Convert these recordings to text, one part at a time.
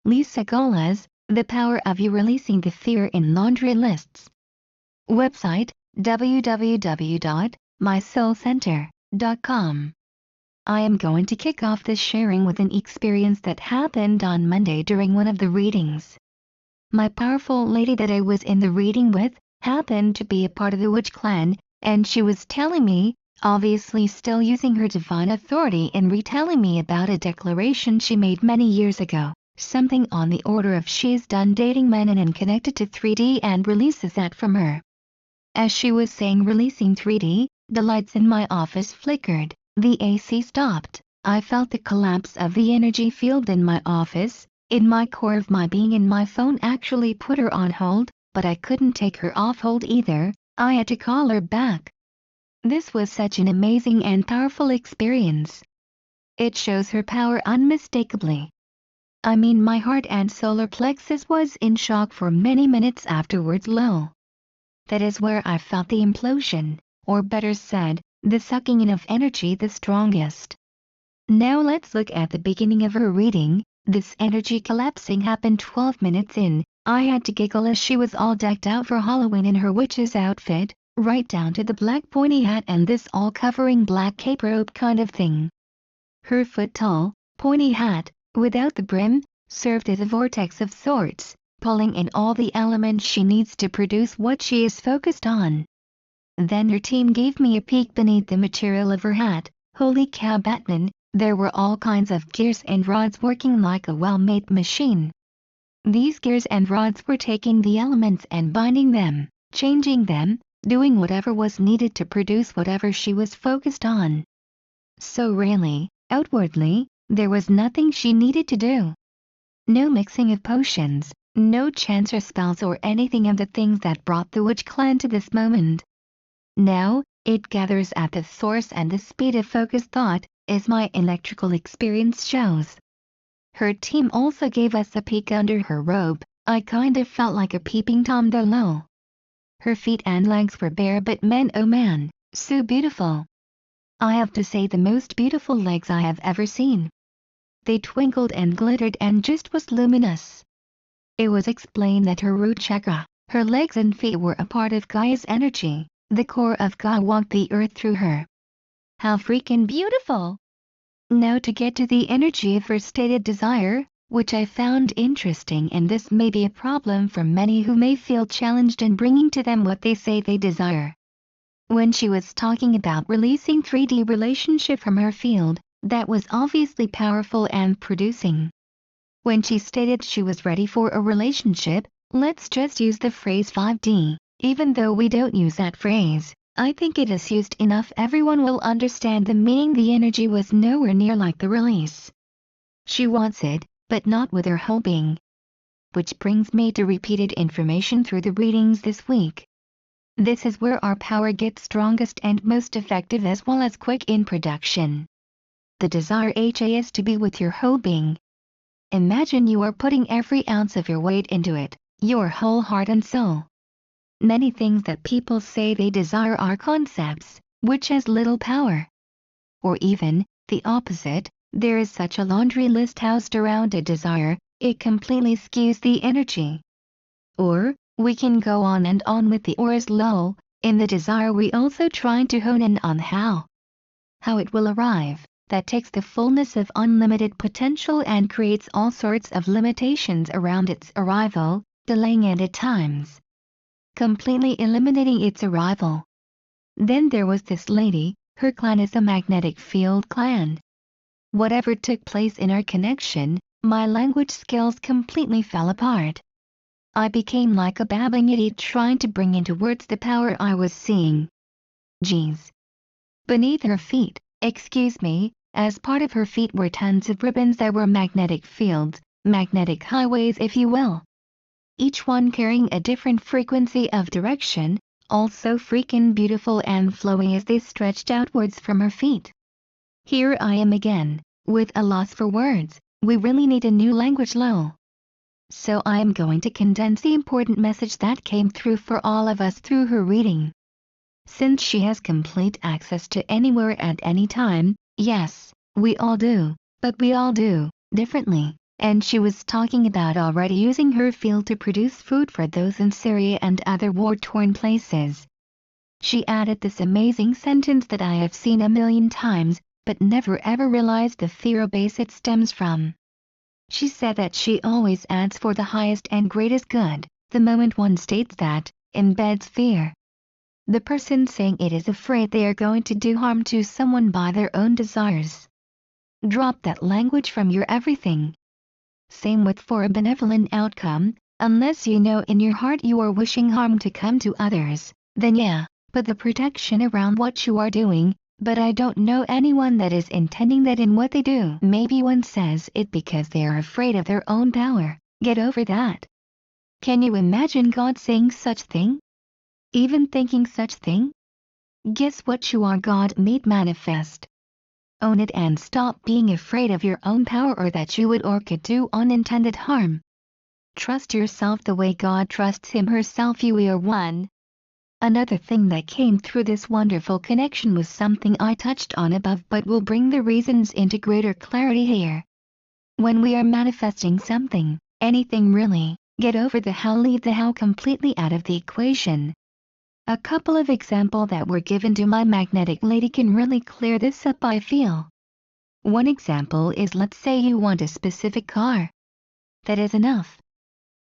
Lisa Gawlas, The Power of You Releasing the Fear in Laundry Lists. Website, www.mysoulcenter.com. I am going to kick off this sharing with an experience that happened on Monday during one of the readings. My powerful lady that I was in the reading with happened to be a part of the witch clan, and she was telling me, obviously still using her divine authority and retelling me about a declaration she made many years ago, something on the order of she's done dating men and connected to 3D and releases that from her. As she was saying releasing 3D, the lights in my office flickered, the AC stopped, I felt the collapse of the energy field in my office, in my core of my being, and my phone actually put her on hold, but I couldn't take her off hold either, I had to call her back. This was such an amazing and powerful experience. It shows her power unmistakably. I mean, my heart and solar plexus was in shock for many minutes afterwards. That is where I felt the implosion, or better said, the sucking in of energy the strongest. Now let's look at the beginning of her reading. This energy collapsing happened 12 minutes in. I had to giggle as she was all decked out for Halloween in her witch's outfit, right down to the black pointy hat and this all-covering black cape robe kind of thing. Her foot-tall, pointy hat, without the brim, served as a vortex of sorts, pulling in all the elements she needs to produce what she is focused on. Then her team gave me a peek beneath the material of her hat. Holy cow, Batman, there were all kinds of gears and rods working like a well-made machine. These gears and rods were taking the elements and binding them, changing them, doing whatever was needed to produce whatever she was focused on. So really, outwardly, there was nothing she needed to do. No mixing of potions, no chants or spells or anything of the things that brought the witch clan to this moment. Now, it gathers at the source and the speed of focused thought, as my electrical experience shows. Her team also gave us a peek under her robe. I kind of felt like a peeping Tom though. Her feet and legs were bare, but man oh man, so beautiful. I have to say, the most beautiful legs I have ever seen. They twinkled and glittered and just was luminous. It was explained that her root chakra, her legs and feet were a part of Gaia's energy, the core of Gaia walked the earth through her. How freaking beautiful! Now to get to the energy of her stated desire, which I found interesting, and this may be a problem for many who may feel challenged in bringing to them what they say they desire. When she was talking about releasing 3D relationship from her field, that was obviously powerful and producing. When she stated she was ready for a relationship, let's just use the phrase 5D, even though we don't use that phrase. I think it is used enough, everyone will understand the meaning. The energy was nowhere near like the release. She wants it, but not with her whole being. Which brings me to repeated information through the readings this week. This is where our power gets strongest and most effective, as well as quick in production. The desire is to be with your whole being. Imagine you are putting every ounce of your weight into it, your whole heart and soul. Many things that people say they desire are concepts, which has little power. Or even, the opposite, there is such a laundry list housed around a desire, it completely skews the energy. Or, we can go on and on with the ors. In the desire we also try to hone in on how it will arrive. That takes the fullness of unlimited potential and creates all sorts of limitations around its arrival, delaying it at times, completely eliminating its arrival. Then there was this lady, her clan is a magnetic field clan. Whatever took place in our connection, my language skills completely fell apart. I became like a babbling idiot trying to bring into words the power I was seeing. Geez. Beneath her feet, excuse me, as part of her feet were tons of ribbons that were magnetic fields, magnetic highways if you will. Each one carrying a different frequency of direction, also freaking beautiful and flowy as they stretched outwards from her feet. Here I am again, with a loss for words. We really need a new language, So I am going to condense the important message that came through for all of us through her reading. Since she has complete access to anywhere at any time, yes, we all do, but we all do differently. and she was talking about already using her field to produce food for those in Syria and other war-torn places. She added this amazing sentence that I have seen a million times, but never ever realized the fear base it stems from. She said that she always adds for the highest and greatest good. The moment one states that, embeds fear. The person saying it is afraid they are going to do harm to someone by their own desires. Drop that language from your everything. Same with for a benevolent outcome, unless you know in your heart you are wishing harm to come to others, then yeah, put the protection around what you are doing, but I don't know anyone that is intending that in what they do. Maybe one says it because they are afraid of their own power. Get over that. Can you imagine God saying such thing? Even thinking such thing? Guess what, you are God made manifest. Own it and stop being afraid of your own power or that you would or could do unintended harm. Trust yourself the way God trusts him herself. You are one. Another thing that came through this wonderful connection was something I touched on above but will bring the reasons into greater clarity here. When we are manifesting something, anything really, get over the how, leave the how completely out of the equation. A couple of examples that were given to my magnetic lady can really clear this up, I feel. One example is, let's say you want a specific car. That is enough.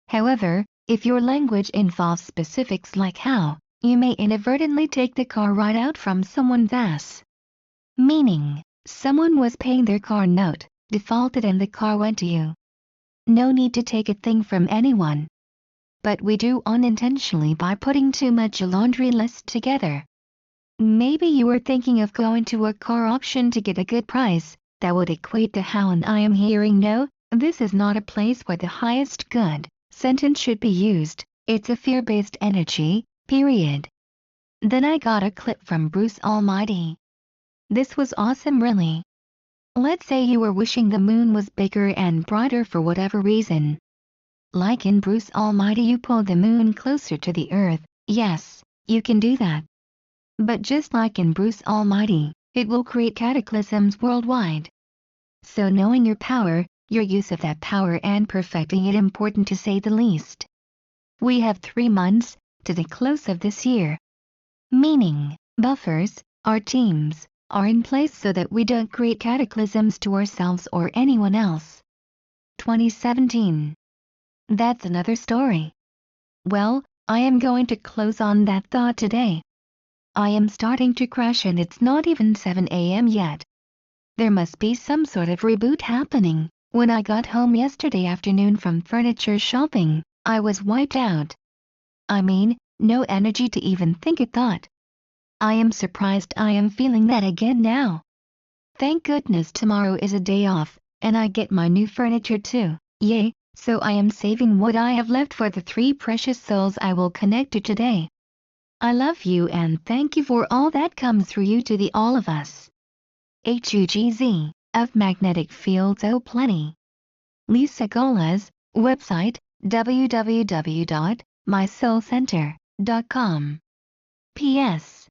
However, if your language involves specifics like how, you may inadvertently take the car right out from someone's ass. Meaning, someone was paying their car note, defaulted, and the car went to you. No need to take a thing from anyone. But we do unintentionally by putting too much laundry list together. Maybe you were thinking of going to a car auction to get a good price, that would equate to how, and I am hearing no, this is not a place where the highest good sentence should be used, it's a fear-based energy, period. Then I got a clip from Bruce Almighty. This was awesome, really. Let's say you were wishing the moon was bigger and brighter for whatever reason. Like in Bruce Almighty, you pull the moon closer to the earth. Yes, you can do that. But just like in Bruce Almighty, it will create cataclysms worldwide. So knowing your power, your use of that power and perfecting it important, to say the least. We have 3 months to the close of this year. Meaning, buffers, our teams, are in place so that we don't create cataclysms to ourselves or anyone else. 2017. That's another story. Well, I am going to close on that thought today. I am starting to crash and it's not even 7 a.m. yet. There must be some sort of reboot happening. When I got home yesterday afternoon from furniture shopping, I was wiped out. I mean, no energy to even think a thought. I am surprised I am feeling that again now. Thank goodness tomorrow is a day off, and I get my new furniture too, yay, so I am saving what I have left for the 3 precious souls I will connect to today. I love you and thank you for all that comes through you to the all of us. HUGZ, of magnetic fields, oh plenty. Lisa Gawlas, website, www.mysoulcenter.com. P.S.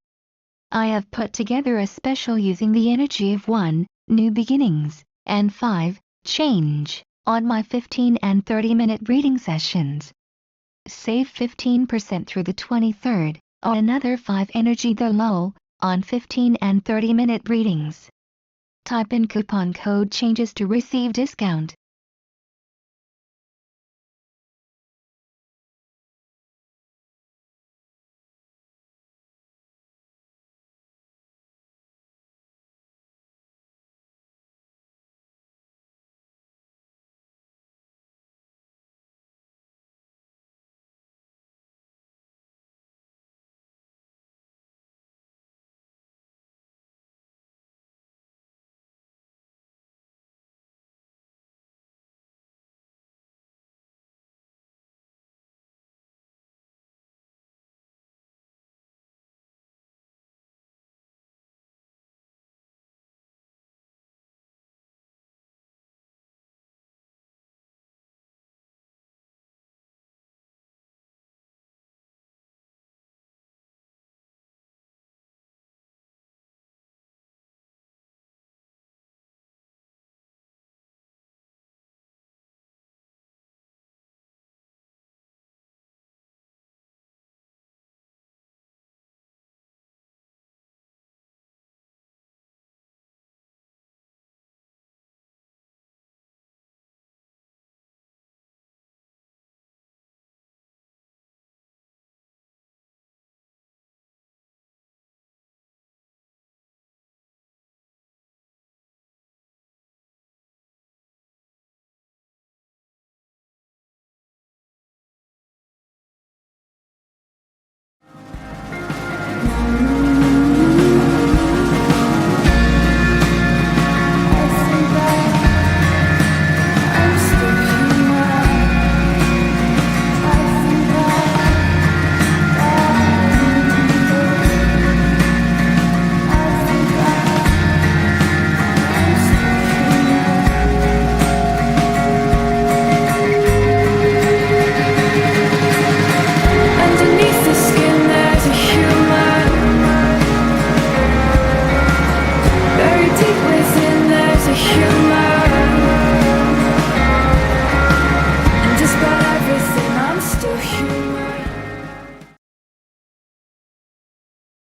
I have put together a special using the energy of 1, new beginnings, and 5, change, on my 15 and 30-minute reading sessions. Save 15% through the 23rd, or another 5 energy the lull, on 15 and 30-minute readings. Type in coupon code changes to receive discount.